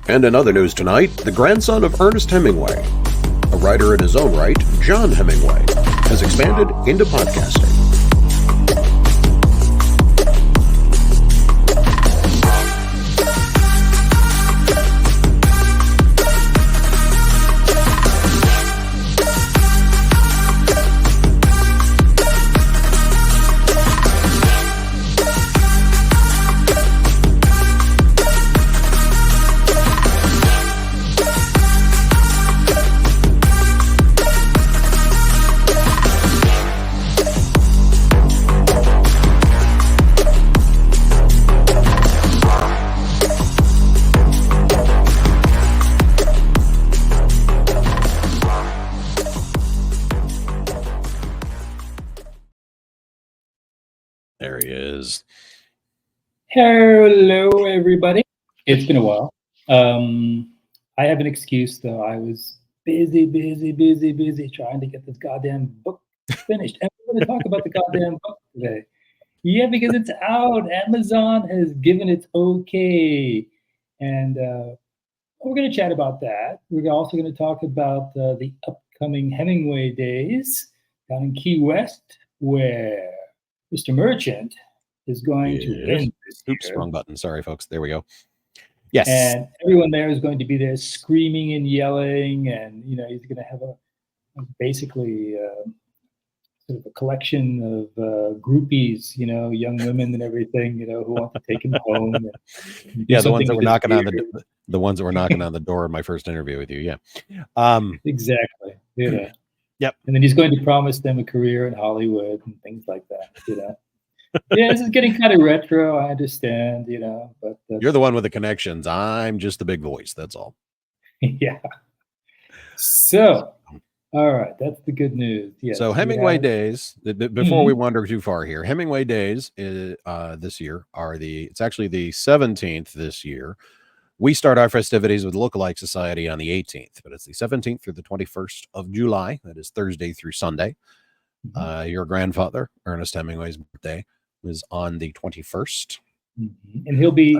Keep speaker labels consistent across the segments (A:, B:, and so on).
A: And in other news tonight, the grandson of Ernest Hemingway, a writer in his own right, John Hemingway, has expanded into podcasting. There he is.
B: Hello, everybody. It's been a while. I have an excuse, though. I was busy trying to get this goddamn book finished. And we're going to talk about the goddamn book today. Yeah, because it's out. Amazon has given its okay. And we're going to chat about that. We're also going to talk about the upcoming Hemingway Days down in Key West, where Mr. Merchant is going to win this year.
A: Oops, wrong button. Sorry, folks. There we go. Yes.
B: And everyone there is going to be there screaming and yelling, and he's going to have basically sort of a collection of groupies, young women and everything, who want to take him home. And
A: yeah, the ones that were knocking on the ones that were knocking on the door in my first interview with you. Yeah.
B: Exactly.
A: Yep.
B: And then he's going to promise them a career in Hollywood and things like that. Yeah, this is getting kind of retro. I understand, but
A: you're the one with the connections. I'm just the big voice. That's all.
B: Yeah. So, all right, that's the good news. Yeah.
A: So Hemingway Days. Before we wander too far here, Hemingway Days this year it's actually the 17th this year. We start our festivities with Lookalike Society on the 18th, but it's the 17th through the 21st of July. That is Thursday through Sunday. Your grandfather, Ernest Hemingway's birthday, was on the 21st.
B: And he'll be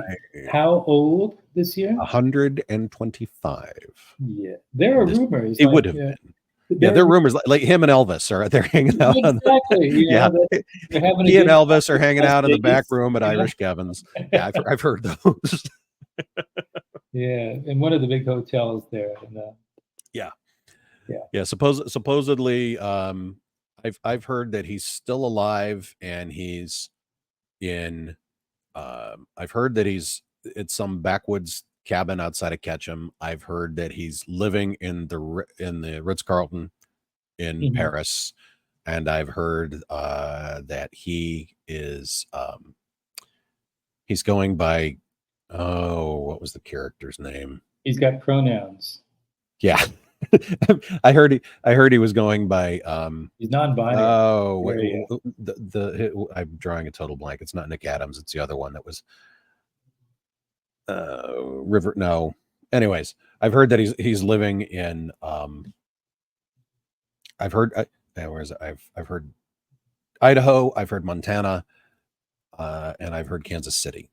B: how old this year?
A: 125.
B: Yeah. There are rumors.
A: It would have been. Yeah, there are rumors like him and Elvis are they're hanging out.
B: Exactly.
A: He and Elvis are hanging out in the back room at Irish Kevin's. Yeah, I've heard those.
B: Yeah, in one of the big hotels there.
A: Yeah. Supposedly, I've heard that he's still alive, and he's in. I've heard that he's at some backwoods cabin outside of Ketchum. I've heard that he's living in the Ritz-Carlton in Paris, and I've heard that he is he's going by. Oh, what was the character's name?
B: He's got pronouns.
A: Yeah. I heard he was going by
B: he's non-binary.
A: Oh, I'm drawing a total blank. It's not Nick Adams, it's the other one that was River. No. Anyways, I've heard that he's living in I've heard I've heard Idaho, I've heard Montana, and I've heard Kansas City.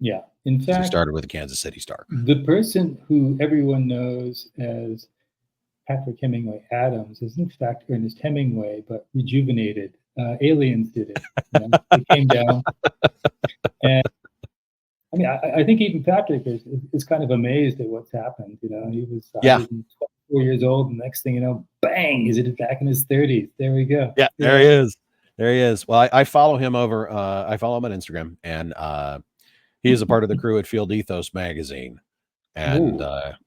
B: Yeah. In fact,
A: he started with the Kansas City Star.
B: The person who everyone knows as Patrick Hemingway Adams is in fact Ernest Hemingway, but rejuvenated. Aliens did it. They came down. And I mean, I think even Patrick is kind of amazed at what's happened. He was 24 years old, and next thing you know, bang, he's back in his 30s. There we go.
A: Yeah, there he is. There he is. Well, I follow him over. I follow him on Instagram, and he is a part of the crew at Field Ethos magazine, and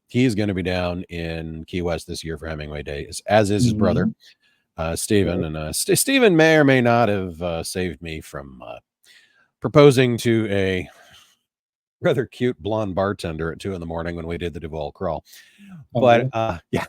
A: he's going to be down in Key West this year for Hemingway Days, as is his brother, Stephen. And Stephen may or may not have saved me from proposing to a rather cute blonde bartender at 2 a.m. when we did the Duval Crawl. But yeah.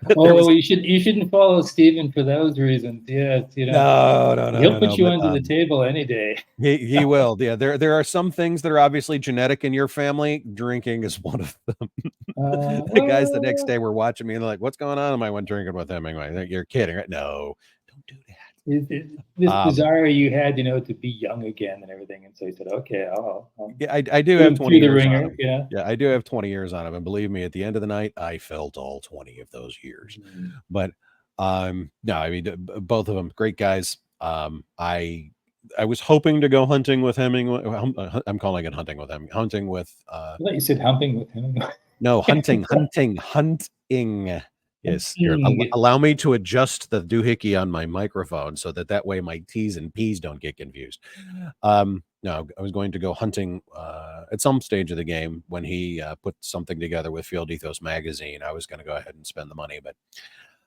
B: You shouldn't follow Stephen for those reasons. Yes,
A: No.
B: He'll put you under the table any day.
A: He will. Yeah, there are some things that are obviously genetic in your family. Drinking is one of them. The guys the next day were watching me and they're like, "What's going on?" I went drinking with Hemingway. Like, you're kidding, right? No, don't do that.
B: This
A: Um,
B: desire you had, to be young again and everything, and so you said, "Okay, I'll
A: Yeah, I do
B: put
A: have
B: him
A: 20
B: through the
A: years on
B: ringer."
A: him.
B: Yeah.
A: Yeah, I do have 20 years on him, and believe me, at the end of the night, I felt all 20 of those years.
B: Mm.
A: But no, I mean both of them great guys. I was hoping to go hunting with Hemingway. I'm calling it hunting with him. Hunting with
B: I thought you said humping with him.
A: no hunting. Yes, here
B: Humping.
A: allow me to adjust the doohickey on my microphone so that way my T's and P's don't get confused. No, I was going to go hunting at some stage of the game when he put something together with Field Ethos magazine. I was going to go ahead and spend the money, but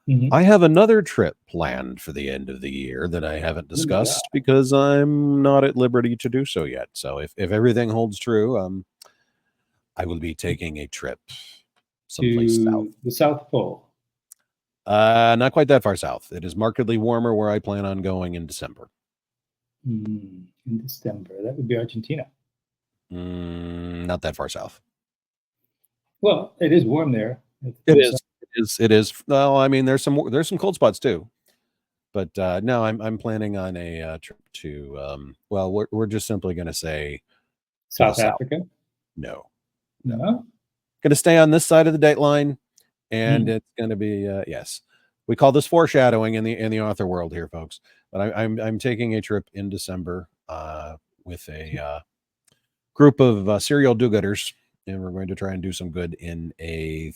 B: Mhm.
A: I have another trip planned for the end of the year that I haven't
B: Oh my God.
A: discussed because I'm not at liberty to do so yet. So if everything holds true, I will be taking a trip someplace south.
B: To the South Pole.
A: Not quite that far south. It is markedly warmer where I plan on going in December.
B: In December. That would be Argentina.
A: Not that far south.
B: Well, it is warm there.
A: It is. It is. Well, I mean, there's some cold spots too, but no, I'm planning on a trip to. Well, we're just simply going to say to the
B: South
A: south.
B: Africa.
A: No,
B: No.
A: going to stay on this side of the date line, and
B: Mm.
A: it's going to be yes. We call this foreshadowing in the author world here, folks. But I'm taking a trip in December with a group of serial do-gooders, and we're going to try and do some good in a.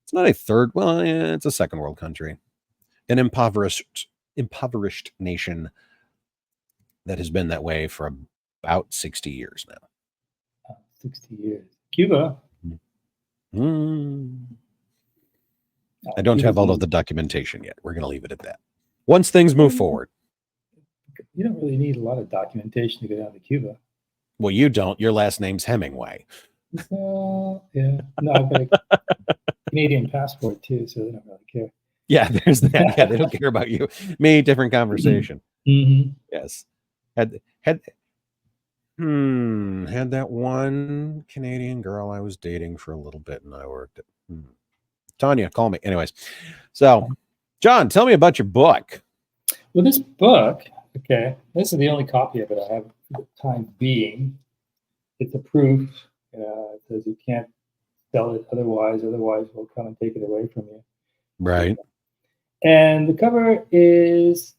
A: It's not a third. Well, it's a second world country, an impoverished nation that has been that way for about 60 years now.
B: 60 years. Cuba.
A: I don't have all of the documentation yet. We're going to leave it at that. Once things move forward.
B: You don't really need a lot of documentation to go down to Cuba.
A: Well, you don't. Your last name's Hemingway.
B: Yeah. No, I've got a Canadian passport too, so they don't really care.
A: Yeah, there's that. Yeah, they don't care about you. Me, different conversation.
B: Mm-hmm.
A: Yes. Had that one Canadian girl I was dating for a little bit, and I worked at Tanya, call me. Anyways, so John, tell me about your book.
B: Well, this book, okay, this is the only copy of it I have for the time being. It's a proof. It says you can't sell it otherwise we'll come and take it away from you.
A: Right.
B: And the cover is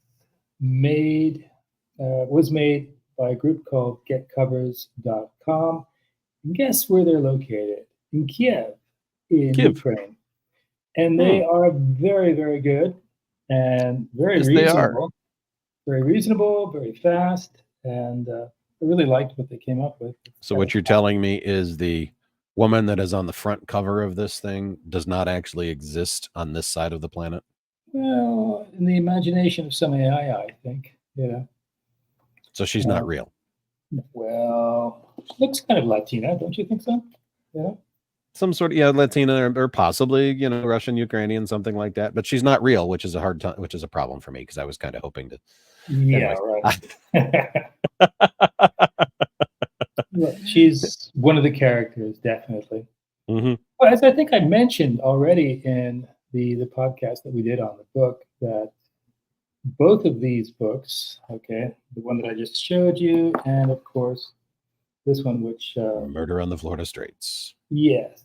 B: was made by a group called getcovers.com. And guess where they're located? In Kiev, in Ukraine. And they are very, very good and very reasonable. Very reasonable, very fast. And I really liked what they came up with.
A: So what you're telling me is the woman that is on the front cover of this thing does not actually exist on this side of the planet?
B: Well, in the imagination of some AI, I think. Yeah.
A: So she's not real.
B: Well, she looks kind of Latina, don't you think so? Yeah.
A: Some sort of Latina or possibly Russian, Ukrainian, something like that. But she's not real, which is a hard time, which is a problem for me because I was kind of hoping to.
B: Yeah, right. Look, she's one of the characters, definitely.
A: Mm-hmm.
B: Well, as I think I mentioned already in the podcast that we did on the book, that both of these books, okay, the one that I just showed you, and of course this one, which
A: Murder on the Florida Straits.
B: Yes,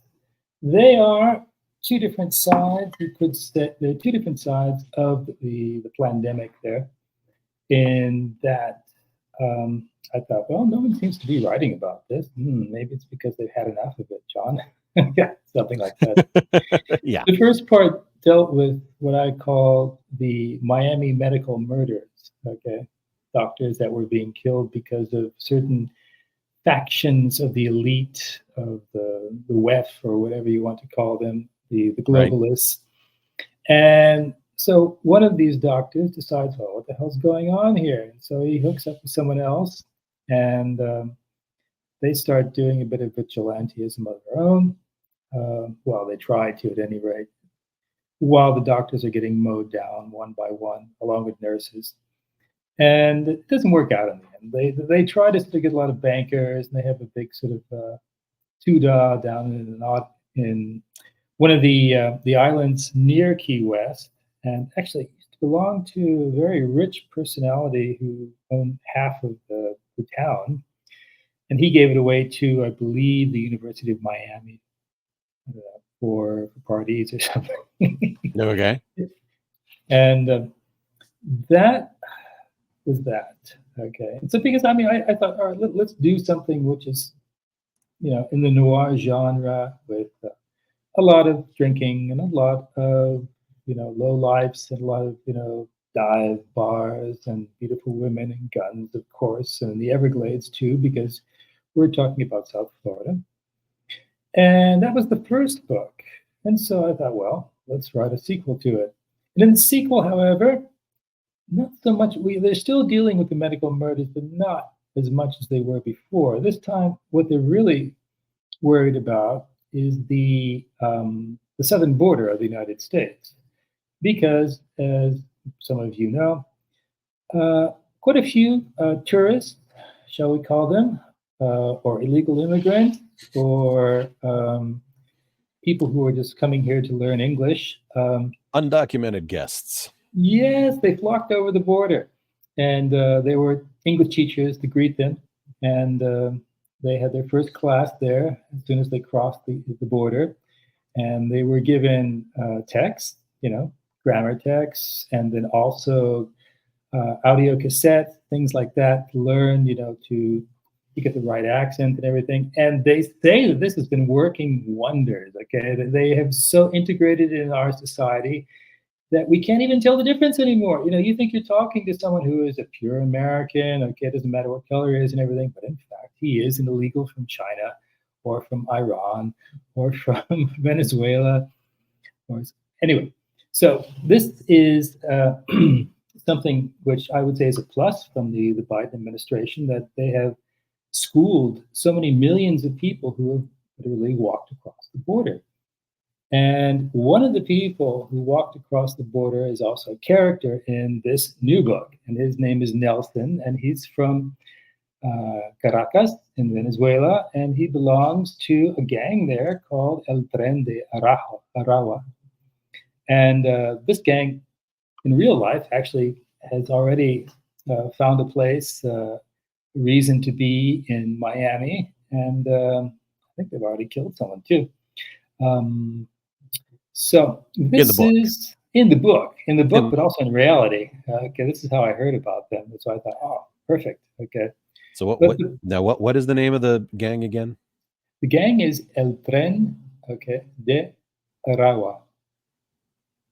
B: they are two different sides. You could say they're two different sides of the pandemic. There, in that I thought, well, no one seems to be writing about this. Maybe it's because they've had enough of it, John. Yeah, something like that.
A: Yeah.
B: The first part dealt with what I call the Miami medical murders. Okay, doctors that were being killed because of certain factions of the elite of the WEF or whatever you want to call them, the globalists. Right. And so one of these doctors decides, well, what the hell's going on here? And so he hooks up with someone else, and they start doing a bit of vigilantism of their own. Well, they try to, at any rate, while the doctors are getting mowed down one by one, along with nurses. And it doesn't work out in the end. They try to get a lot of bankers, and they have a big sort of tuda down in one of the islands near Key West. And actually, it used to belonged to a very rich personality who owned half of the town, and he gave it away to, I believe, the University of Miami for parties or something.
A: Okay.
B: And that was that. Okay. And so because I mean, I thought, all right, let's do something which is, in the noir genre with a lot of drinking and a lot of, low lives and a lot of, dive bars and beautiful women and guns, of course, and the Everglades too, because we're talking about South Florida. And that was the first book. And so I thought, well, let's write a sequel to it. And in the sequel, however, not so much, they're still dealing with the medical murders, but not as much as they were before. This time, what they're really worried about is the southern border of the United States. Because, as some of you know, quite a few tourists, shall we call them, or illegal immigrants, or people who are just coming here to learn English.
A: Undocumented guests.
B: Yes, they flocked over the border, and there were English teachers to greet them, and they had their first class there as soon as they crossed the border, and they were given texts, grammar texts, and then also audio cassettes, things like that to learn, to get the right accent and everything. And they say that this has been working wonders. Okay, they have so integrated in our society that we can't even tell the difference anymore. You think you're talking to someone who is a pure American. Okay, it doesn't matter what color he is and everything, but in fact, he is an illegal from China, or from Iran, or from Venezuela, anyway. So this is something which I would say is a plus from the Biden administration, that they have schooled so many millions of people who have literally walked across the border. And one of the people who walked across the border is also a character in this new book, and his name is Nelson, and he's from Caracas in Venezuela, and he belongs to a gang there called El Tren de Aragua. And this gang, in real life, actually has already found a place, reason to be in Miami, and I think they've already killed someone too. So this is in the book, but also in reality. Okay, this is how I heard about them. So I thought, oh, perfect. Okay.
A: So what is the name of the gang again?
B: The gang is El Tren, de Aragua.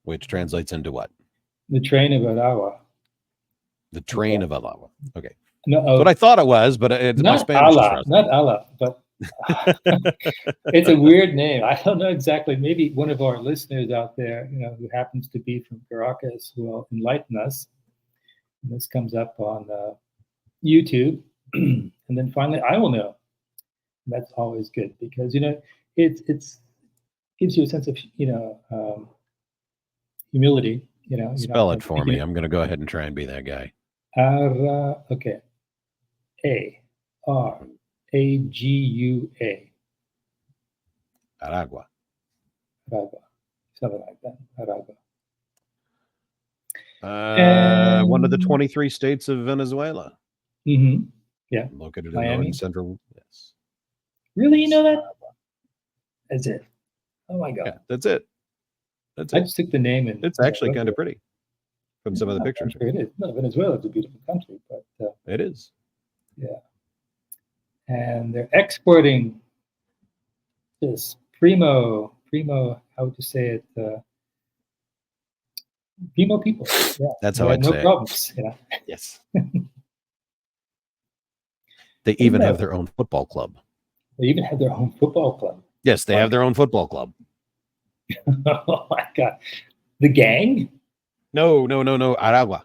A: Which translates into what?
B: The train of Aragua.
A: The train of Aragua. Okay.
B: No,
A: that's what I thought it was, but it's my Spanish.
B: Not Allah, but it's a weird name. I don't know exactly. Maybe one of our listeners out there, who happens to be from Caracas, will enlighten us. And this comes up on YouTube, and then finally, I will know. And that's always good because it's gives you a sense of humility.
A: Spell it for me. I'm going to go ahead and try and be that guy.
B: Okay. A-R-A-G-U-A.
A: Aragua.
B: Something like that.
A: Aragua. One of the 23 states of Venezuela.
B: Mm-hmm. Yeah.
A: Located
B: Miami.
A: in northern central. Yes.
B: Really? You know that? That's it. Oh my God.
A: Yeah, that's it.
B: I just took the name and
A: it's actually kind of pretty from some of the pictures.
B: Sure it is. No, Venezuela is a beautiful country, but
A: it is.
B: Yeah. And they're exporting this primo, how would you say it? Primo people. Yeah.
A: That's how I'd say
B: no problems.
A: Yes. They even have their own football club.
B: They even have their own football club.
A: Yes, they have their own football club.
B: Oh my God. The gang?
A: No. Aragua.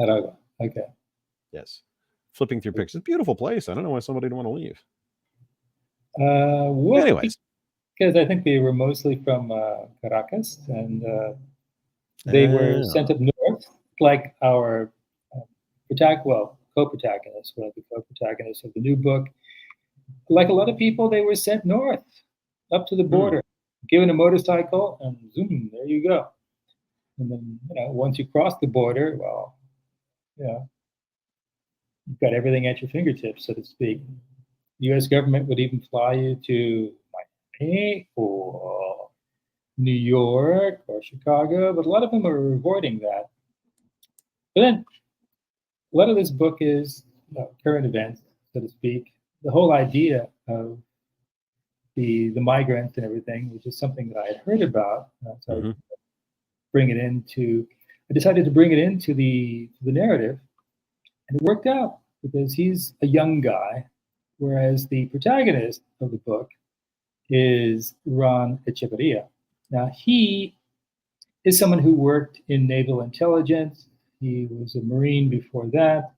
B: Okay.
A: Yes. Flipping through pictures. It's a beautiful place. I don't know why somebody didn't want to leave.
B: Well,
A: anyways.
B: Because I think they were mostly from Caracas, and they were sent up north, like our co-protagonists, one of the co-protagonists of the new book. Like a lot of people, they were sent north, up to the border, given a motorcycle, and zoom, there you go. And then, once you cross the border, well, you've got everything at your fingertips, so to speak. The U.S. government would even fly you to Miami or New York or Chicago, but a lot of them are avoiding that. But then a lot of this book is current events, so to speak. The whole idea of the migrants and everything, which is something that I had heard about, so
A: Mm-hmm.
B: I decided to bring it into the narrative, and it worked out because he's a young guy, whereas the protagonist of the book is Ron Echeverria. Now, he is someone who worked in naval intelligence. He was a Marine before that.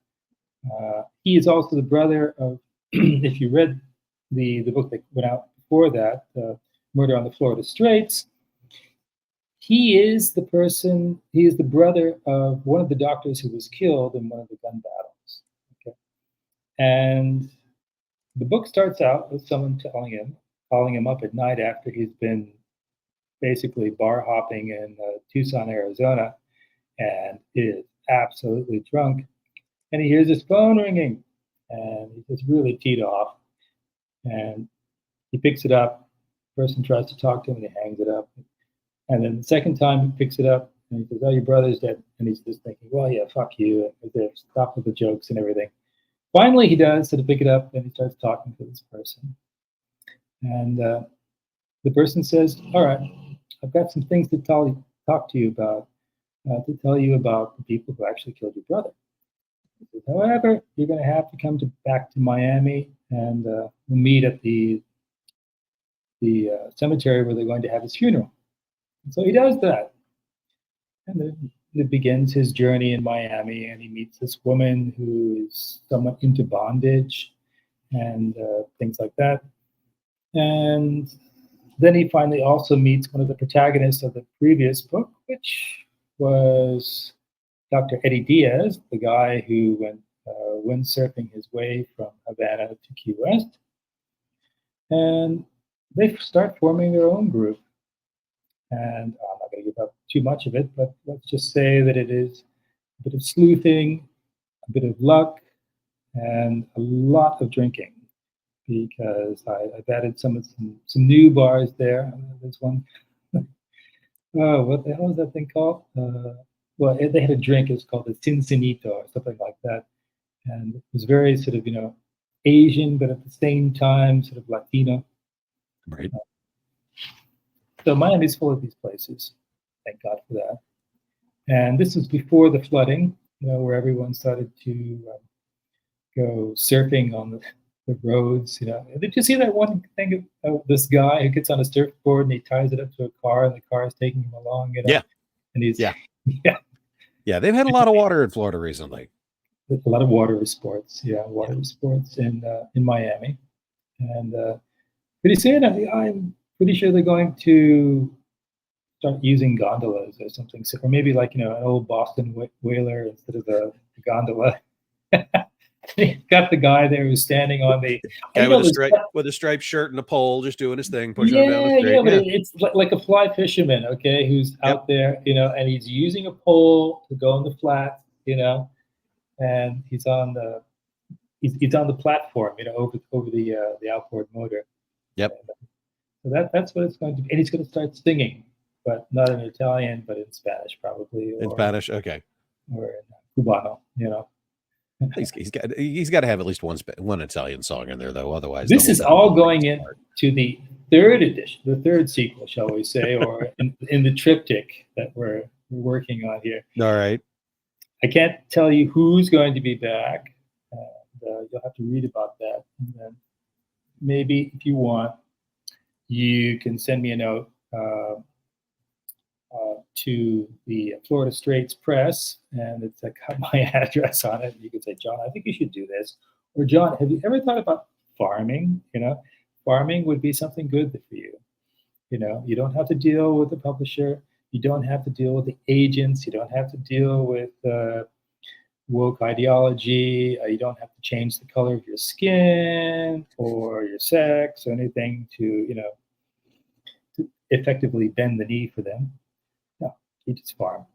B: He is also the brother of, if you read the book that went out before that, Murder on the Florida Straits, he is the brother of one of the doctors who was killed in one of the gun battles. Okay. And the book starts out with someone calling him up at night after he's been basically bar hopping in Tucson, Arizona, and is absolutely drunk. And he hears his phone ringing, and he's just really teed off. And he picks it up. The person tries to talk to him, and he hangs it up. And then the second time he picks it up, and he says, "Oh, your brother's dead." And he's just thinking, "Well, yeah, fuck you." Stop with the jokes and everything. Finally, he does to pick it up, and he starts talking to this person. And the person says, "All right, I've got some things to talk to you about, to tell you about the people who actually killed your brother. However, you're going to have to come back to Miami, and we'll meet at the cemetery where they're going to have his funeral." And so he does that, and then it begins his journey in Miami, and he meets this woman who is somewhat into bondage and things like that. And then he finally also meets one of the protagonists of the previous book, which was Dr. Eddie Diaz, the guy who went windsurfing his way from Havana to Key West. And they start forming their own group. And I'm not going to give up too much of it, but let's just say that it is a bit of sleuthing, a bit of luck, and a lot of drinking, because I've added some new bars there. There's one. Oh, what the hell is that thing called? Well, they had a drink. It's called the Cincinito or something like that, and it was very sort of Asian, but at the same time sort of Latino.
A: Right.
B: So Miami's full of these places. Thank God for that. And this was before the flooding, where everyone started to go surfing on the roads. Did you see that one thing of this guy who gets on a surfboard and he ties it up to a car, and the car is taking him along?
A: Yeah.
B: And he's
A: Yeah.
B: yeah.
A: Yeah, they've had a lot of water in Florida recently.
B: A lot of water sports. Yeah, water sports in Miami. And pretty soon, I'm pretty sure they're going to start using gondolas or something. So, or maybe like an old Boston whaler instead of the gondola. Got the guy there who's standing on the
A: guy with a striped shirt and a pole, just doing his thing, pushing him down the street.
B: Yeah, but it's like a fly fisherman, okay, who's out there, and he's using a pole to go on the flat, and he's on the platform, over the outboard motor.
A: Yep.
B: And so that's what it's going to be, and he's going to start singing, but not in Italian, but in Spanish probably.
A: In Spanish, okay.
B: Or in Cubano,
A: He's got to have at least one Italian song in there, though. Otherwise,
B: this is all going into the third edition, the third sequel, shall we say, or in the triptych that we're working on here.
A: All right.
B: I can't tell you who's going to be back. You'll have to read about that. And then maybe if you want, you can send me a note to the Florida Straits Press, and it's got my address on it. You can say, "John, I think you should do this," or "John, have you ever thought about farming? Farming would be something good for you. You don't have to deal with the publisher. You don't have to deal with the agents. You don't have to deal with woke ideology. You don't have to change the color of your skin or your sex or anything to effectively bend the knee for them. No, Keith's Farm.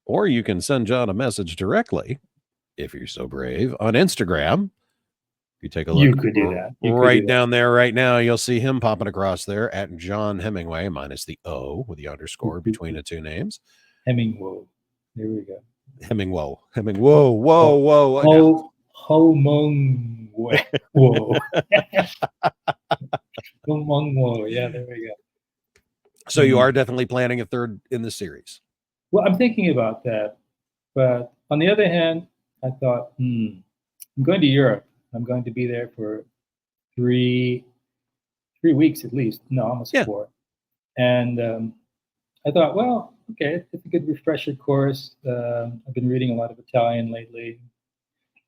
A: Or you can send John a message directly, if you're so brave, on Instagram. If you take a look,
B: You could do that. You could
A: right
B: do that.
A: down there right now, you'll see him popping across there at John Hemingway, minus the O with the underscore between the two names.
B: Hemingway. There we go.
A: Hemingway. Whoa.
B: Hemingway. Whoa. Hemingway. Yeah, there we go.
A: So you are definitely planning a third in the series.
B: Well, I'm thinking about that. But on the other hand, I thought, I'm going to Europe. I'm going to be there for 3 weeks at least. No, almost 4. And I thought, well, okay, it's a good refresher course. I've been reading a lot of Italian lately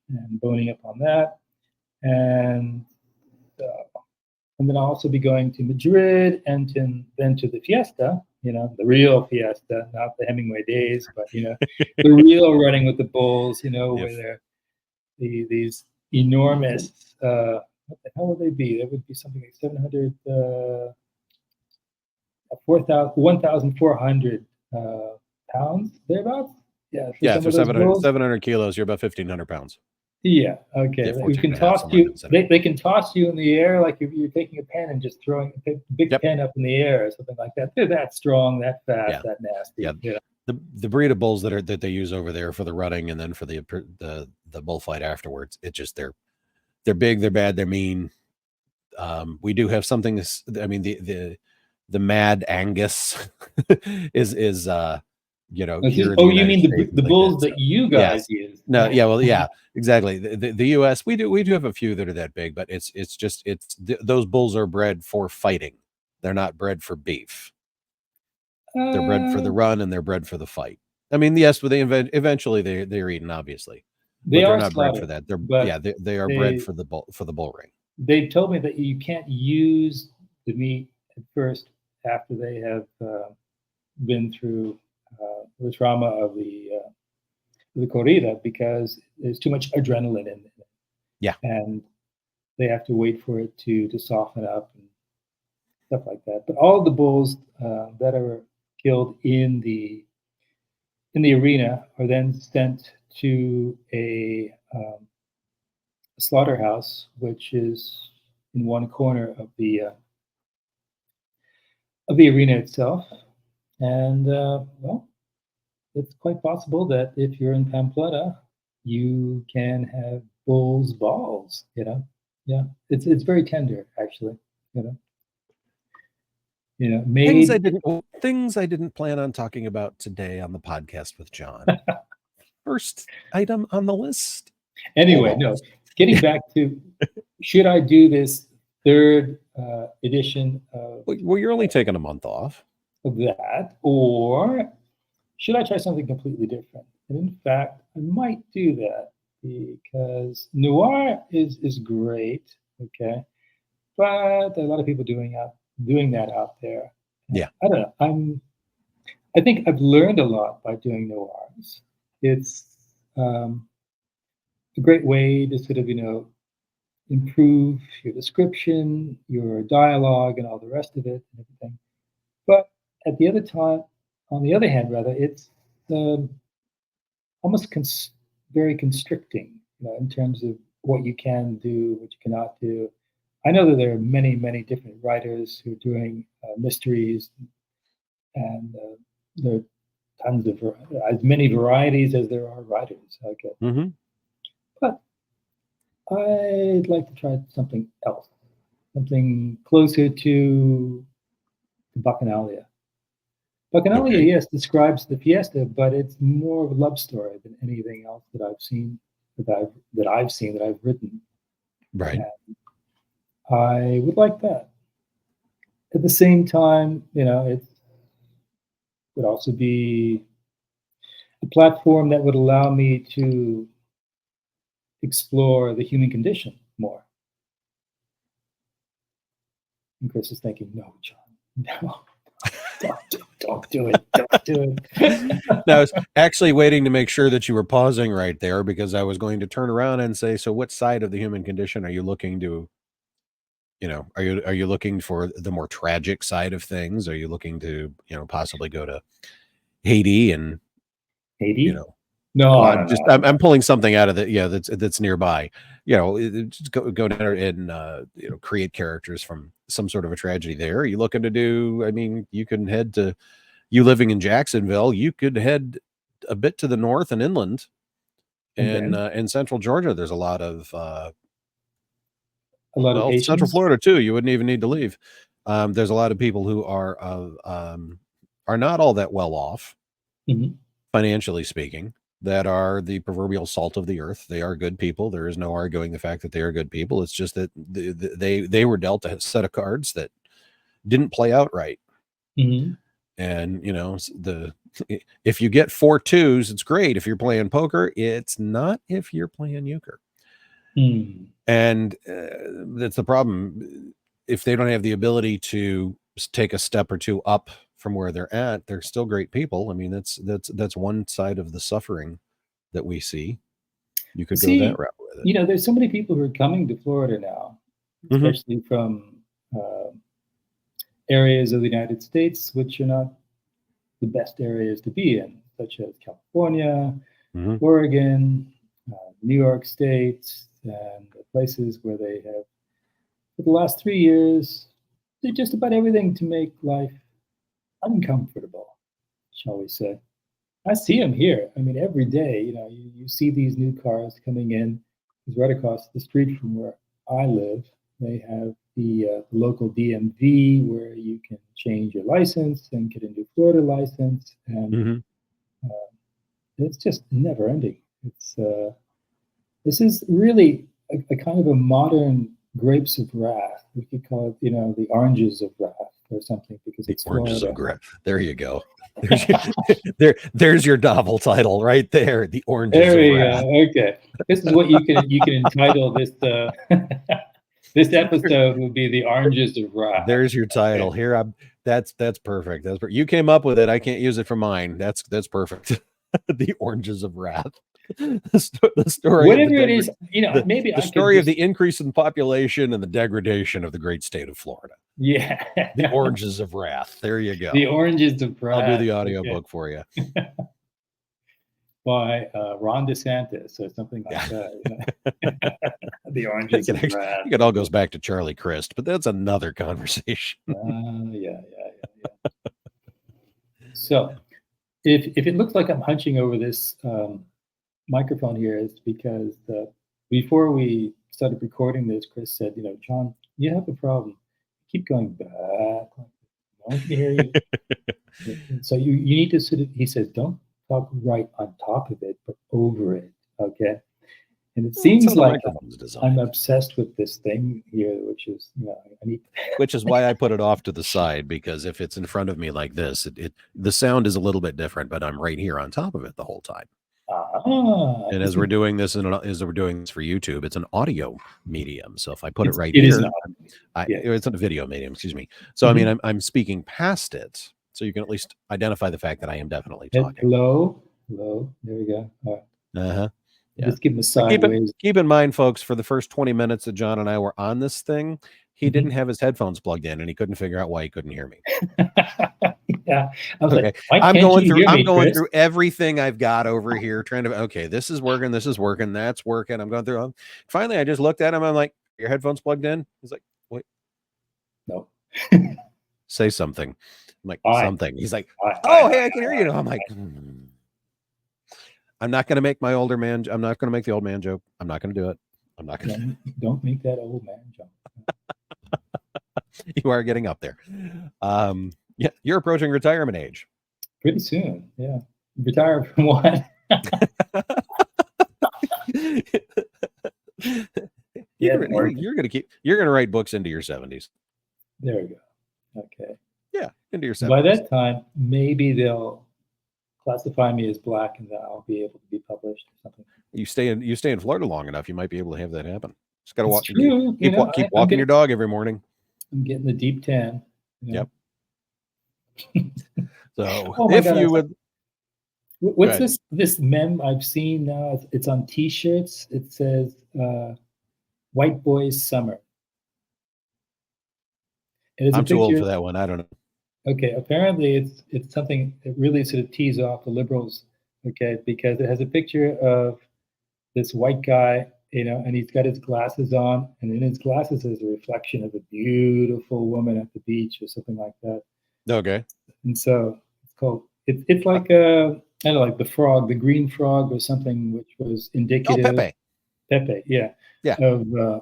B: and boning up on that. And then I'll also be going to Madrid and then to the Fiesta, the real Fiesta, not the Hemingway days, but, the real running with the bulls, where they're these enormous, what the hell would they be? That would be something like 700, 1,400 pounds, thereabouts.
A: Yeah, so 700 kilos, you're about 1,500 pounds.
B: Yeah. Okay. You can toss you. They can toss you in the air like if you're taking a pen and just throwing a big pen up in the air or something like that. They're that strong, that fast, that nasty.
A: Yeah. The breed of bulls that they use over there for the running and then for the bullfight afterwards, it's just they're big, they're bad, they're mean. We do have something. I mean, the Mad Angus is here.
B: You mean the bulls that you guys use?
A: No, yeah, well, yeah, exactly. The U.S. we do have a few that are that big, but it's those bulls are bred for fighting. They're not bred for beef. They're bred for the run and they're bred for the fight. I mean, yes, but eventually they're eaten, obviously. They're not bred for that. They are bred for the bull ring.
B: They told me that you can't use the meat at first after they have been through the trauma of the corrida because there's too much adrenaline in it.
A: Yeah,
B: and they have to wait for it to soften up and stuff like that. But all the bulls that are killed in the arena are then sent to a slaughterhouse, which is in one corner of the arena itself. And well, it's quite possible that if you're in Pamplona, you can have bull's balls. Yeah, it's very tender, actually.
A: Things I didn't plan on talking about today on the podcast with John. First item on the list.
B: Anyway, no. Getting back to, should I do this third edition of?
A: Well, you're only taking a month off.
B: Of that, or should I try something completely different? And in fact, I might do that because noir is great, okay, but there are a lot of people doing that out there.
A: Yeah,
B: I don't know. I think I've learned a lot by doing noirs. It's a great way to sort of improve your description, your dialogue, and all the rest of it, and everything. But on the other hand, it's almost very constricting, in terms of what you can do, what you cannot do. I know that there are many, many different writers who are doing mysteries, and there are tons of as many varieties as there are writers. Okay, but I'd like to try something else, something closer to Bacchanalia. Bacchanalia, yes, describes the fiesta, but it's more of a love story than anything else that I've seen, that I've written.
A: Right.
B: And I would like that. At the same time, it would also be a platform that would allow me to explore the human condition more. And Chris is thinking, no, John, no. Don't do it. Don't do it.
A: Now, I was actually waiting to make sure that you were pausing right there because I was going to turn around and say, so what side of the human condition are you looking to, are you looking for the more tragic side of things? Are you looking to, possibly go to, Haiti and
B: Haiti?
A: No,
B: No,
A: I'm pulling something out of that's nearby. Just go down there and create characters from some sort of a tragedy there. Are you looking to do? I mean, you can head to you living in Jacksonville. You could head a bit to the north and inland, and in central Georgia, there's a lot of Central Florida too. You wouldn't even need to leave. There's a lot of people who are not all that well off, financially speaking, that are the proverbial salt of the earth. They are good people. There is no arguing the fact that they are good people. It's just that they were dealt a set of cards that didn't play out right. And if you get 4 2s, it's great. If you're playing poker, it's not if you're playing euchre. And that's the problem. If they don't have the ability to take a step or two up from where they're at, they're still great people. I mean, that's one side of the suffering that we see. You could go that route with it.
B: There's so many people who are coming to Florida now, especially from areas of the United States which are not the best areas to be in, such as California, Oregon, New York State, and places where they have, for the last 3 years, did just about everything to make life uncomfortable, shall we say. I see them here. I mean, every day, you see these new cars coming in. It's right across the street from where I live. They have the local DMV where you can change your license and get a new Florida license. And it's just never ending. This is really a kind of a modern grapes of wrath. We could call it, the oranges of wrath or something, because it's
A: oranges of wrath. There you go. There's your novel title right there. The oranges of wrath.
B: Okay, this is what you can entitle this. This episode will be the oranges of wrath.
A: There's your title. Okay. Here, that's perfect. That's you came up with it. I can't use it for mine. That's perfect. The oranges of wrath. The story,
B: whatever it is, maybe
A: the story of the increase in population and the degradation of the great state of Florida.
B: Yeah,
A: the oranges of wrath. There you go.
B: The oranges of wrath.
A: I'll do the audiobook for you.
B: By Ron DeSantis or something like that. The oranges of wrath.
A: I think it all goes back to Charlie Crist, but that's another conversation.
B: Yeah. So, if it looks like I'm hunching over this microphone here, it's because before we started recording this, Chris said, John, you have a problem. Keep going back. No one can hear you. So you need to sort of, he says, don't talk right on top of it, but over it. Okay. And it seems like I'm obsessed with this thing here, which is,
A: which is why I put it off to the side, because if it's in front of me like this, the sound is a little bit different, but I'm right here on top of it the whole time. And as we're doing this, for YouTube, it's an audio medium. So if I put it right here, it's not a video medium, excuse me. So I mean, I'm speaking past it, so you can at least identify the fact that I am definitely talking.
B: Hello. There we go. All right.
A: Yeah.
B: Just give him a sideways.
A: Keep in mind, folks, for the first 20 minutes that John and I were on this thing, he didn't have his headphones plugged in, and he couldn't figure out why he couldn't hear me.
B: Yeah, I was like,
A: I'm going through everything I've got over here, trying to. Okay, this is working, that's working. I'm going through. Finally, I just looked at him. I'm like, "Your headphones plugged in?" He's like, "Wait,
B: no."
A: Say something. I'm like, something. He's like, "Oh, hey, I can hear you." I'm like, I'm not going to make my older man. I'm not going to make the old man joke. I'm not going to do it. I'm not going to.
B: Don't make that old man joke.
A: You are getting up there. Yeah, you're approaching retirement age.
B: Pretty soon. Yeah. Retire from what?
A: You're going to write books into your 70s.
B: There we go. Okay.
A: Yeah, into your 70s.
B: By that time, maybe they'll classify me as black, and then I'll be able to be published or something.
A: You stay in Florida long enough, you might be able to have that happen. Just got to walk.
B: Keep
A: walking your dog every morning.
B: I'm getting the deep tan.
A: Yep. So if you would,
B: what's this meme I've seen now? It's on T-shirts. It says "White Boys Summer."
A: I'm too old for that one. I don't know.
B: Okay, apparently it's something that really sort of tees off the liberals, okay, because it has a picture of this white guy, and he's got his glasses on, and in his glasses is a reflection of a beautiful woman at the beach or something like that.
A: Okay.
B: And so it's called it's like I don't know, like the frog, the green frog or something, which was
A: Oh,
B: indicative
A: Pepe.
B: Pepe, yeah,
A: Yeah.
B: of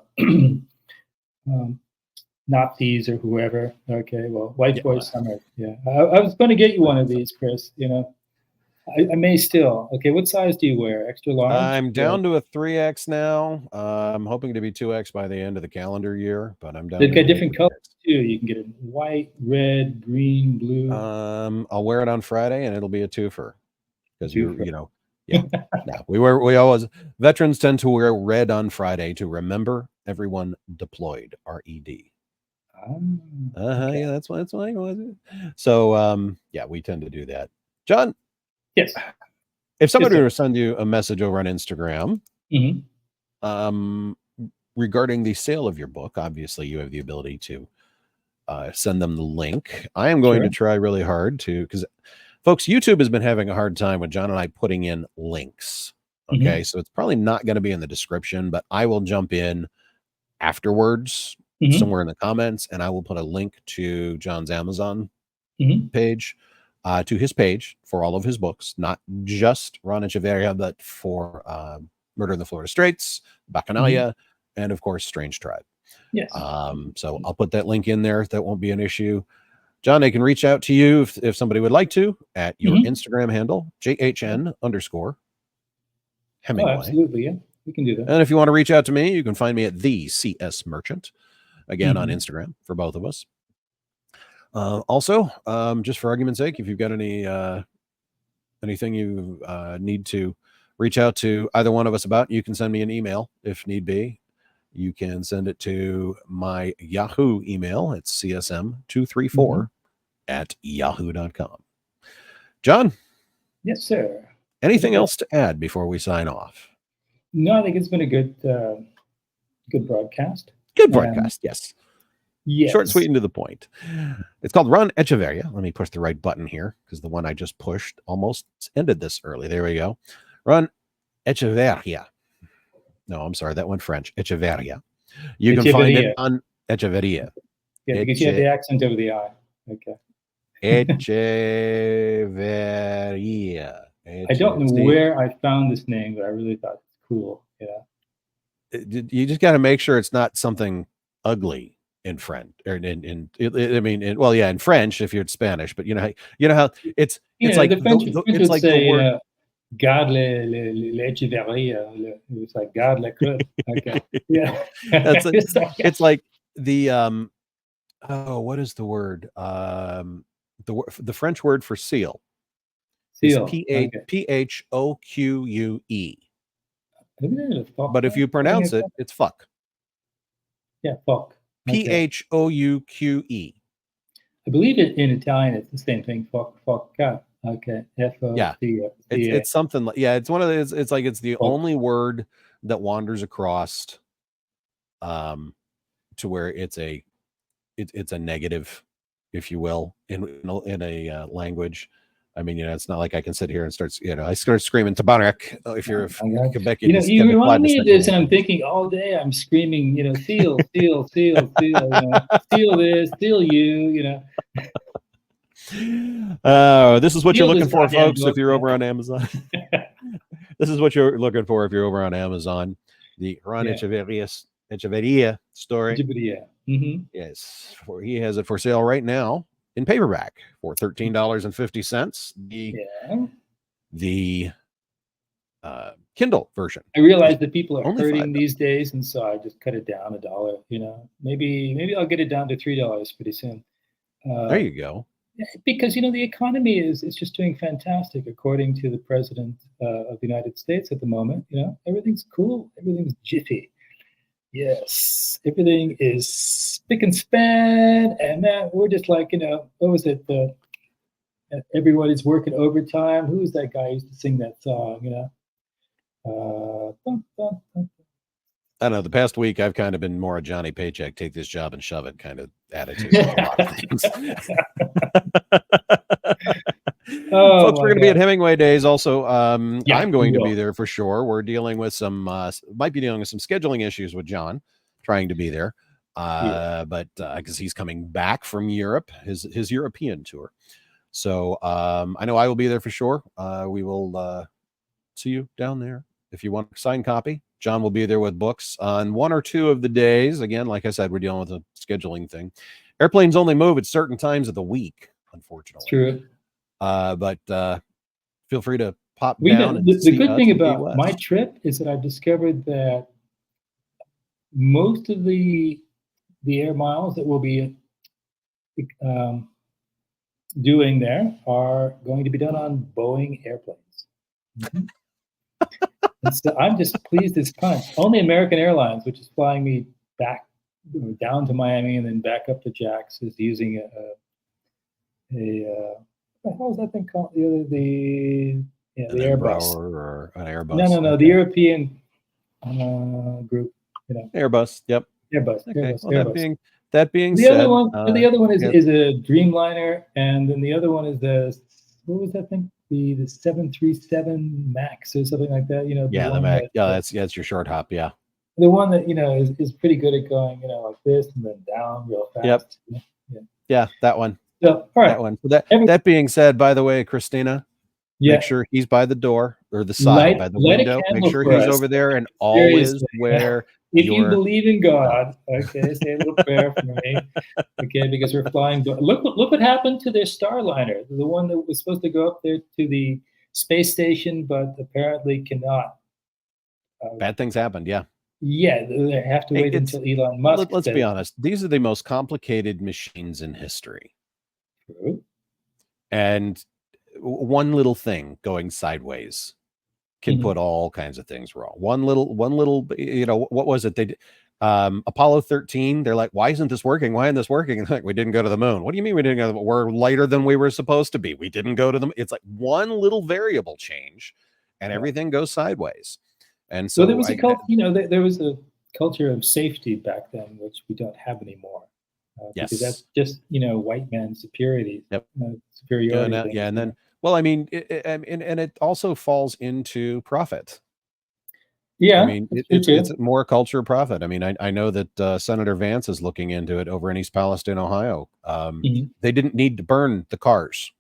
B: um, Nazis or whoever. Okay, well, White
A: Yeah.
B: Boy Summer. Yeah, I was going to get you one of these, Chris. I may still. Okay, what size do you wear? Extra large?
A: I'm
B: Yeah.
A: down to a 3X now. I'm hoping to be 2X by the end of the calendar year, but I'm down
B: They've
A: to
B: got
A: the
B: different colors
A: 3X.
B: too. You can get it in white, red, green, blue.
A: I'll wear it on Friday and it'll be a twofer because
B: Twofer.
A: yeah. No, we always, veterans tend to wear red on Friday to remember everyone deployed, RED.
B: Okay.
A: Yeah, that's why it was. So, yeah, we tend to do that. John,
B: Yes.
A: if somebody
B: Yes,
A: were to send you a message over on Instagram,
B: hmm
A: regarding the sale of your book, obviously you have the ability to send them the link. I am going
B: Sure.
A: to try really hard because folks, YouTube has been having a hard time with John and I putting in links. Okay.
B: hmm
A: So it's probably not going to be in the description, but I will jump in afterwards
B: hmm
A: somewhere in the comments and I will put a link to John's Amazon
B: hmm
A: page, to his page for all of his books, not just Ron Echeverria, but for Murder in the Florida Straits, Bacchanalia, and of course, Strange Tribe.
B: Yes.
A: So I'll put that link in there. That won't be an issue. John, they can reach out to you if somebody would like to at your
B: hmm
A: Instagram handle, JHN_Hemingway.
B: Oh, absolutely. Yeah, we can do that.
A: And if you want to reach out to me, you can find me at the CS Merchant, again on
B: hmm
A: Instagram for both of us. Also, just for argument's sake, if you've got anything you need to reach out to either one of us about, you can send me an email if need be. You can send it to my Yahoo email. It's csm234 at yahoo.com. John,
B: Yes, sir.
A: anything else to add before we sign off?
B: No, I think it's been a good broadcast.
A: Good broadcast, yes.
B: Yes.
A: Short, sweet, and to the point. It's called Ron Echeverria. Let me push the right button here because the one I just pushed almost ended this early. There we go. Ron Echeverria. No, I'm sorry. That went French. Echeverria. You can find it on Echeverria.
B: Yeah, because you have the accent over the I. Okay.
A: Echeverria.
B: I don't know where I found this name, but I really thought it's cool. Yeah.
A: You just got to make sure it's not something ugly in French or in French if you're Spanish, but you know how it's like
B: the French,
A: it's like
B: say,
A: the word.
B: Garde l'Echeverria. It's like garde la creux. Okay. Yeah.
A: It's like the what is the word? The French word for seal.
B: Seal.
A: Phoque. But if you
B: Isn't
A: pronounce it, it's fuck.
B: Yeah, fuck.
A: Phouque.
B: I believe in Italian it's the same thing. Fuck. Okay.
A: Yeah. It's something like, yeah, it's one of those. It's like it's the only word that wanders across to where it's a negative, if you will, in a language. I mean, it's not like I can sit here and start, I start screaming Tabarak if you're Quebec.
B: You remind me of this, and I'm thinking all day. I'm screaming, seal, seal, seal, seal, seal this, seal you,
A: This is what you're looking for, folks. If you're over on Amazon, this is what you're looking for if you're over on Amazon. The Ron Echeverria story. Yes, he has it for sale right now in paperback for $13.50. The Kindle version.
B: I realize that people are hurting these days, and so I just cut it down $1. Maybe I'll get it down to $3 pretty soon.
A: There you go.
B: Because the economy is just doing fantastic, according to the president of the United States at the moment. Everything's cool, everything's jiffy. Yes, everything is spick and span, and that we're just like, what was it? Everybody's working overtime. Who's that guy who used to sing that song?
A: I don't know. The past week, I've kind of been more a Johnny Paycheck, take this job and shove it kind of attitude with a lot of things.
B: Oh
A: Folks, we're
B: my
A: going to be at
B: God.
A: Hemingway Days. Also,
B: Yeah,
A: I'm going
B: we
A: to be
B: will.
A: there for sure. We're dealing with some, might be dealing with some scheduling issues with John, trying to be there,
B: Yeah.
A: but because he's coming back from Europe, his European tour. So I know I will be there for sure. We will see you down there if you want a signed copy. John will be there with books on 1 or 2 of the days. Again, like I said, we're dealing with a scheduling thing. Airplanes only move at certain times of the week,
B: It's
A: unfortunately.
B: true.
A: But feel free to pop
B: We
A: down
B: know
A: and
B: the
A: see
B: good
A: us
B: thing
A: in Key
B: about my
A: West.
B: trip is that I've discovered that most of the air miles that we'll be um, doing there are going to be done on Boeing airplanes. Mhm. And so I'm just pleased as punch. Only American Airlines, which is flying me back down to Miami and then back up to Jax, is using what the hell is that thing called? The
A: An
B: Airbus.
A: Embraer or an
B: No,
A: Airbus.
B: no, no. The
A: Okay.
B: European group.
A: Airbus. Yep.
B: Airbus,
A: Okay.
B: Airbus,
A: Well,
B: Airbus.
A: that being
B: The other
A: said,
B: one, the other one
A: yeah,
B: is a Dreamliner, and then the other one is the what was that thing? The 737 Max or something like that. The
A: yeah, the
B: one
A: Mac.
B: that
A: Yeah, that's your short hop. Yeah.
B: is pretty good at going like this and then down real
A: Yep.
B: fast. Yeah.
A: Yeah, that one.
B: So all right,
A: That one. So
B: Every,
A: that being said, by the way, Christina,
B: yeah,
A: make sure he's by the door or the side,
B: light
A: by the
B: light a
A: window. Make
B: candle
A: sure
B: for
A: he's
B: us.
A: over there and always
B: Seriously.
A: wear
B: If you
A: your
B: believe in God, okay, say a little prayer for me, okay, because we're flying. Look what happened to their Starliner, the one that was supposed to go up there to the space station, but apparently cannot.
A: bad things happened. Yeah.
B: Yeah, they have to
A: Hey,
B: wait until Elon
A: well,
B: Musk
A: let's be
B: says.
A: honest. These are the most complicated machines in history.
B: True.
A: And one little thing going sideways can
B: Mhm.
A: put all kinds of things wrong. One little, what was it? They did Apollo 13. They're like, why isn't this working? Why isn't this working? And like, we didn't go to the moon. What do you mean we didn't go to the moon? We're lighter than we were supposed to be. We didn't go to the moon. It's like one little variable change and
B: Yeah.
A: everything goes sideways. And
B: Well, there
A: so
B: was a there was a culture of safety back then, which we don't have anymore. Because that's
A: yes.
B: just white man superiority,
A: Yep.
B: superiority
A: Yeah,
B: thing.
A: and then well, I mean, and it also falls into profit. I
B: Yeah,
A: mean,
B: that's true
A: it's
B: too.
A: more culture profit. I mean, I know that Senator Vance is looking into it over in East Palestine, Ohio.
B: Mhm.
A: They didn't need to burn the cars.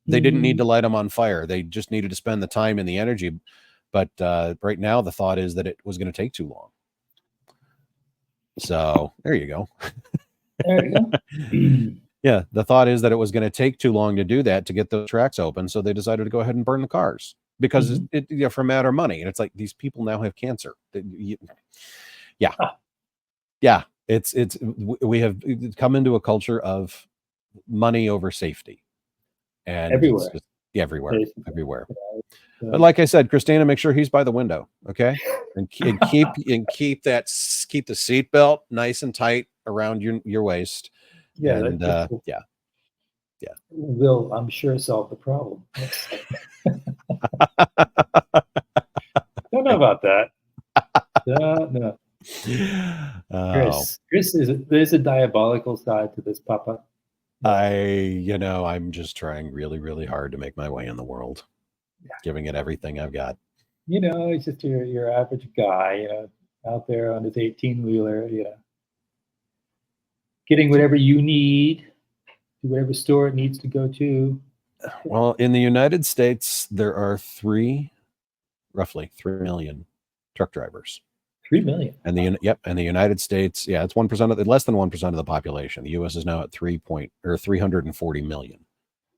A: They didn't need
B: Mm,
A: to light them on fire. They just needed to spend the time and the energy. But right now, the thought is that it was going to take too long. So there you go.
B: there you go.
A: Yeah, the thought is that it was going to take too long to do that to get the tracks open, so they decided to go ahead and burn the cars because
B: Mhm.
A: it for a matter of money. And it's like these people now have cancer. Yeah,
B: Ah,
A: yeah. We have come into a culture of money over safety, and it's
B: everywhere,
A: just everywhere,
B: basically.
A: everywhere.
B: So,
A: But like I said, Christina, make sure he's by the window, okay? And keep keep the seatbelt nice and tight around your waist,
B: yeah,
A: and
B: that
A: yeah.
B: will, I'm sure, solve the problem. Yes. Don't know about that. No.
A: Oh,
B: Chris there's a diabolical side to this, Papa.
A: I'm just trying really, really hard to make my way in the world, giving it everything I've got.
B: He's just your average guy, out there on his 18-wheeler, getting whatever you need to whatever store it needs to go to.
A: Well, in the United States, there are roughly 3 million truck drivers.
B: 3 million.
A: And the United States, yeah, it's 1% of less than 1% of the population. The US is now at 340 million.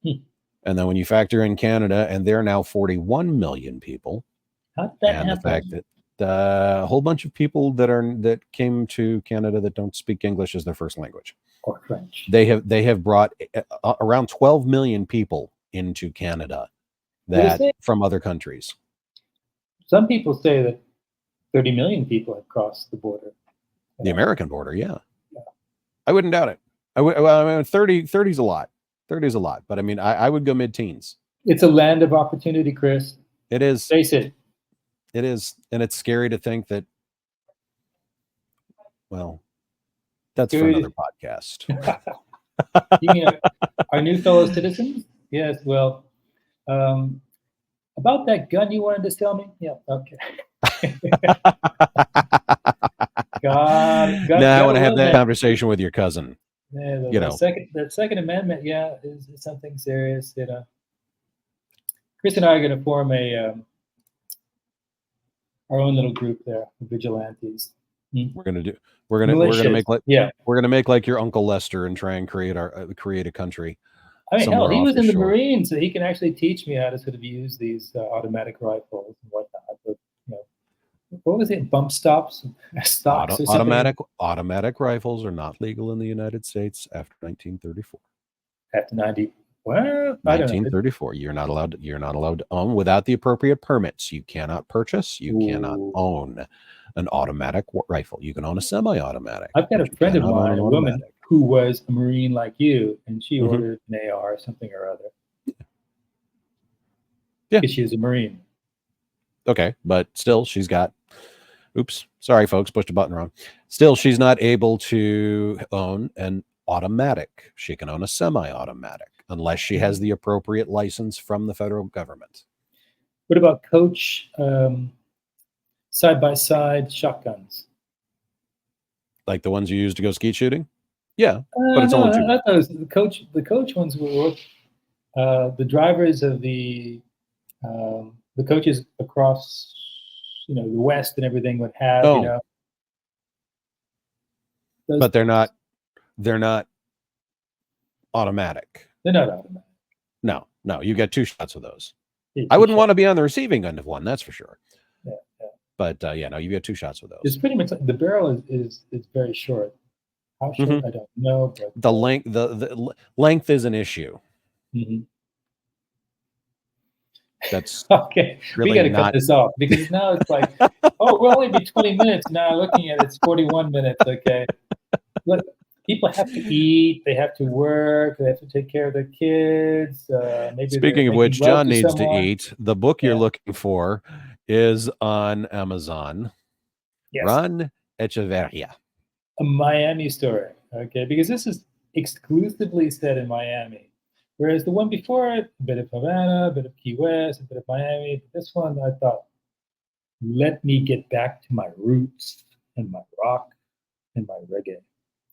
A: And then when you factor in Canada, and they're now 41 million people,
B: How did that
A: and the fact
B: happen?
A: that a whole bunch of people that came to Canada that don't speak English as their first language.
B: Or French.
A: They have brought around 12 million people into Canada from other countries.
B: Some people say that 30 million people have crossed the border.
A: The American border, yeah. I wouldn't doubt it. I mean, 30 is a lot. 30 is a lot, but I mean, I would go mid-teens.
B: It's a land of opportunity, Chris.
A: It is.
B: Face it.
A: It is, and it's scary to think that well, that's for
B: Good.
A: another podcast.
B: You mean our new fellow citizens? Yes. Well, about that gun you wanted to sell me? Yeah. Okay. God,
A: Now I want to have that
B: man.
A: conversation with your cousin.
B: Yeah,
A: You know.
B: that Second Amendment, yeah, is something serious. You know, Chris and I are going to form our own little group there, the vigilantes.
A: We're gonna make like
B: yeah.
A: We're gonna make like your Uncle Lester and try and create a country.
B: I mean, hell,
A: somewhere
B: he
A: off
B: was
A: the
B: in the
A: shore.
B: Marines, so he can actually teach me how to sort of use these automatic rifles and whatnot. But, you know, what was it? Bump stops, stocks, or something?
A: Automatic rifles are not legal in the United States after 1934.
B: After 90. Well, I don't know.
A: 1934. You're not allowed to own without the appropriate permits. You cannot purchase. You cannot own an automatic rifle. You can own a semi-automatic.
B: I've got
A: but
B: a
A: you
B: friend of
A: cannot own
B: mine,
A: an
B: a woman
A: automatic.
B: who was a Marine like you, and she
A: Mhm.
B: ordered an AR, something or other.
A: Yeah.
B: Because she was a Marine.
A: Okay, but still, she's got. Oops, sorry, folks, pushed a button wrong. Still, she's not able to own an automatic. She can own a semi-automatic unless she has the appropriate license from the federal government.
B: What about Coach side-by-side shotguns?
A: Like the ones you use to go skeet shooting? Yeah, but it's only two.
B: Not those. The coach ones were the drivers of the coaches across, you know, the West and everything would have, you know.
A: But they're not automatic.
B: They're not automatic.
A: No, you get two shots of those. I wouldn't want to be on the receiving end of one, that's for sure.
B: Yeah.
A: But no, you get two shots with those.
B: It's pretty much like the barrel is very short. How short, I don't know. But
A: the length is an issue. That's
B: okay.
A: Really
B: we got to cut this off because now it's like, oh, we'll only be 20 minutes now. Looking at it's 41 minutes. Okay, look, people have to eat. They have to work. They have to take care of their kids. Maybe.
A: Speaking of which, John needs to eat. The book you're looking for is on Amazon.
B: Yes.
A: Ron Echeverria.
B: A Miami story. Okay, because this is exclusively set in Miami. Whereas the one before it, a bit of Havana, a bit of Key West, a bit of Miami. This one, I thought, let me get back to my roots and my rock and my reggae,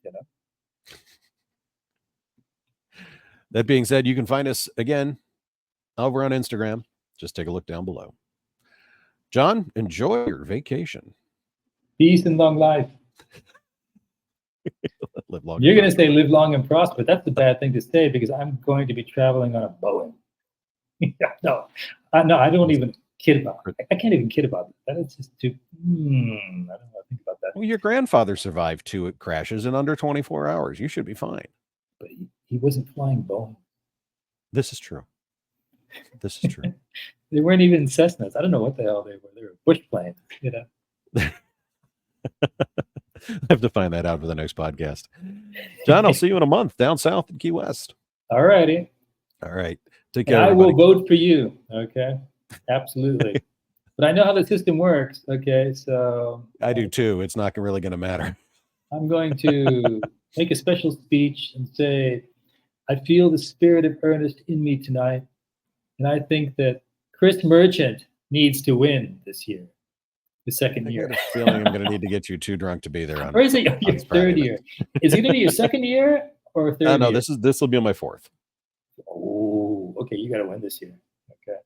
B: you know.
A: That being said, you can find us again over on Instagram. Just take a look down below. John, enjoy your vacation.
B: Peace and long life.
A: Live long.
B: You're going to say live long and prosper. That's the bad thing to say because I'm going to be traveling on a Boeing. No, I don't even kid about it. I can't even kid about that. That is just too. I don't know how to think about that.
A: Well, your grandfather survived 2 crashes in under 24 hours. You should be fine.
B: But he wasn't flying Boeing.
A: This is true. This is true.
B: They weren't even Cessnas. I don't know what the hell they were. They were bush planes, you know.
A: I have to find that out for the next podcast. John, I'll see you in a month down south in Key West.
B: All righty.
A: All right. Take care.
B: I will vote for you. Okay. Absolutely. But I know how the system works. Okay. So
A: I do too. It's not really going to matter.
B: I'm going to make a special speech and say, I feel the spirit of Ernest in me tonight. And I think that Chris Merchant needs to win this year. The second year.
A: I have a feeling I'm going to need to get you too drunk to be there.
B: Or is it your third year? Is it going to be your second year or third?
A: No,
B: year?
A: this will be my fourth.
B: Oh, okay. You got to win this year. Okay.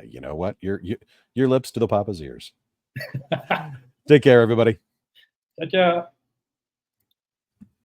A: You know what? Your lips to the papa's ears. Take care, everybody.
B: Ciao, ciao.